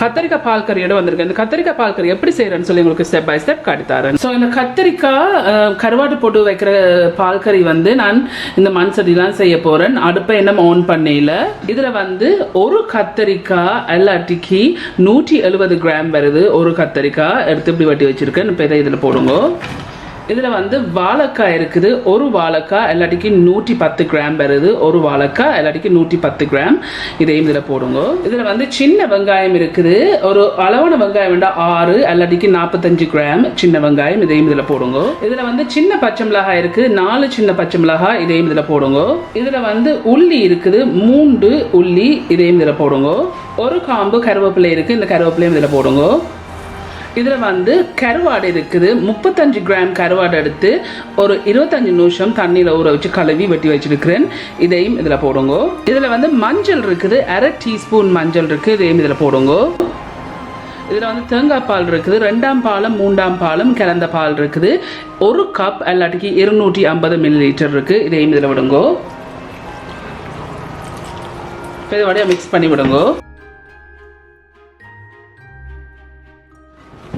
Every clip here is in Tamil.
கத்தரிக்காய் பால் கறியோட வந்திருக்கேன். இந்த கத்தரிக்காய் பால் கறி எப்படி செய்யறேன்னு சொல்லி உங்களுக்கு ஸ்டெப் பை ஸ்டெப் காட்டித்தரேன். ஸோ இந்த கத்தரிக்காய் கருவாட்டு போட்டு வைக்கிற பால் கறி வந்து நான் இந்த மண் சட்டிலாம் செய்ய போறேன். அடுப்பை என்ன ஆன் பண்ணல. இதுல வந்து ஒரு கத்தரிக்காய் எல்லாட்டிக்கு 170 கிராம் வருது. ஒரு கத்தரிக்காய் எடுத்து இப்படி வெட்டி வச்சிருக்கேன். இப்போ இதை இதில் போடுங்க. இதில் வந்து வாழைக்காய் இருக்குது. ஒரு வாழைக்காய் எல்லாட்டிக்கு 110 கிராம் வருது. ஒரு வாழைக்காய் எல்லாட்டிக்கு 110 கிராம். இதையும் இதில் போடுங்க. இதில் வந்து சின்ன வெங்காயம் இருக்குது. ஒரு அளவான வெங்காயம் வேண்டாம் 6 எல்லாட்டிக்கு 45 கிராம் சின்ன வெங்காயம். இதையும் இதில் போடுங்க. இதில் வந்து சின்ன பச்சை மிளகாய் இருக்குது. 4 சின்ன பச்சை மிளகாய். இதையும் இதில் போடுங்க. இதில் வந்து உள்ளி இருக்குது. 3 உள்ளி. இதையும் இதில் போடுங்க. ஒரு காம்பு கருவேப்பிலை இருக்குது. இந்த கருவேப்பிலையும் இதில் போடுங்க. இதில் வந்து கருவாடு இருக்குது. 35 கிராம் கருவாடு எடுத்து ஒரு 25 நிமிஷம் தண்ணியில் ஊற வச்சு கழுவி வெட்டி வச்சிருக்கிறேன். இதையும் இதில் போடுங்க. இதில் வந்து மஞ்சள் இருக்குது. 1/2 டீஸ்பூன் மஞ்சள் இருக்குது. இதையும் இதில் போடுங்க. இதில் வந்து தேங்காய் பால் இருக்குது. 2ஆம் பாலும் 3ஆம் பாலும் கலந்த பால் இருக்குது. ஒரு கப் எல்லாட்டிக்கு 250 மில்லிலிட்டர் இருக்குது. இதையும் இதில் விடுங்க. இதை வடையாக மிக்ஸ் பண்ணி விடுங்க.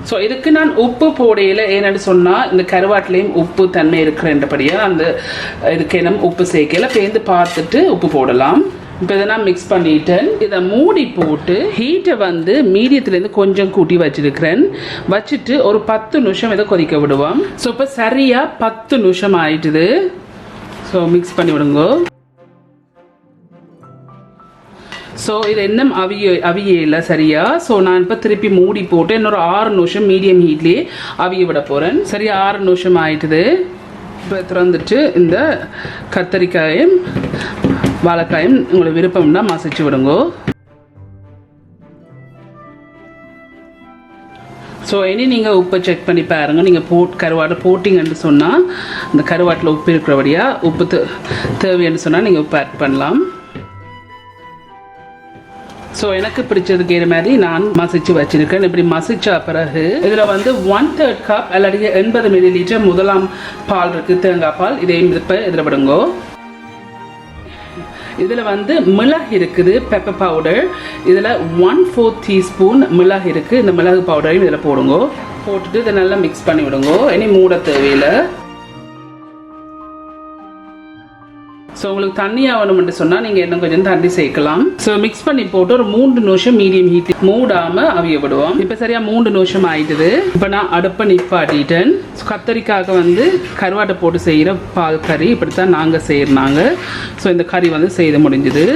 ஸோ இதுக்கு நான் உப்பு போடையில் ஏன்னு சொன்னால் இந்த கருவாட்டிலையும் உப்பு தன்மை இருக்கிறபடியாக அந்த இதுக்கு என்ன உப்பு சேர்க்கல பேர்ந்து பார்த்துட்டு உப்பு போடலாம். இப்போ இதை நான் மிக்ஸ் பண்ணிட்டேன். இதை மூடி போட்டு ஹீட்டை வந்து மீடியத்துலேருந்து கொஞ்சம் கூட்டி வச்சிருக்கிறேன். வச்சுட்டு ஒரு 10 நிமிஷம் இதை கொதிக்க விடுவோம். ஸோ இப்போ சரியாக 10 நிமிஷம் ஆயிட்டுது. ஸோ மிக்ஸ் பண்ணி விடுங்க. ஸோ இது இன்னும் அவிய இல்லை சரியா. ஸோ நான் இப்போ திருப்பி மூடி போட்டு இன்னொரு 6 நிமிஷம் மீடியம் ஹீட்லேயே அவிய விட போகிறேன். சரியா 6 நிமிஷம் ஆயிட்டுது. இப்போ திறந்துட்டு இந்த கத்தரிக்காயும் வாழைக்காயும் உங்களுக்கு விருப்பம்னா மசிச்சு விடுங்க. ஸோ இனி நீங்கள் உப்பை செக் பண்ணி பாருங்கள். நீங்கள் கருவாடு போட்டிங்கன்னு சொன்னால் இந்த கருவாட்டில் உப்பு இருக்கிறபடியாக உப்பு தேவைன்னு சொன்னால் நீங்கள் உப்பு ஆட் பண்ணலாம். ஸோ எனக்கு பிடிச்சதுக்கு ஏற மாதிரி நான் மசிச்சு வச்சிருக்கேன். இப்படி மசிச்சா பிறகு இதில் வந்து 1/3 கப் இல்லாட்டி 80 மில்லிலிட்டர் முதலாம் பால் இருக்குது. தேங்காய் பால். இதையும் இப்போ இதில் விடுங்க. இதில் வந்து மிளகு இருக்குது. Pepper powder. இதில் 1/4 டீஸ்பூன் மிளகு இருக்குது. இந்த மிளகு பவுடரையும் இதில் போடுங்க. போட்டுட்டு இதை நல்லா மிக்ஸ் பண்ணி விடுங்க. இனி மூட தேவையில்லை. ஸோ உங்களுக்கு தண்ணி ஆகணும்னு சொன்னால் நீங்கள் இன்னும் கொஞ்சம் தண்ணி சேர்க்கலாம். ஸோ மிக்ஸ் பண்ணி போட்டு ஒரு 3 நிமிஷம் மீடியம் ஹீட் மூடாமல் அவிய விடுவோம். இப்போ சரியாக 3 நிமிஷம் ஆயிட்டுது. இப்போ நான் அடுப்பை நிப்பாட்டிட்டேன். கத்தரிக்காக வந்து கருவாட்டை போட்டு செய்கிற பால் கறி இப்படித்தான் நாங்கள் செய்கிறாங்க. ஸோ இந்த கறி வந்து செய்து முடிஞ்சுது.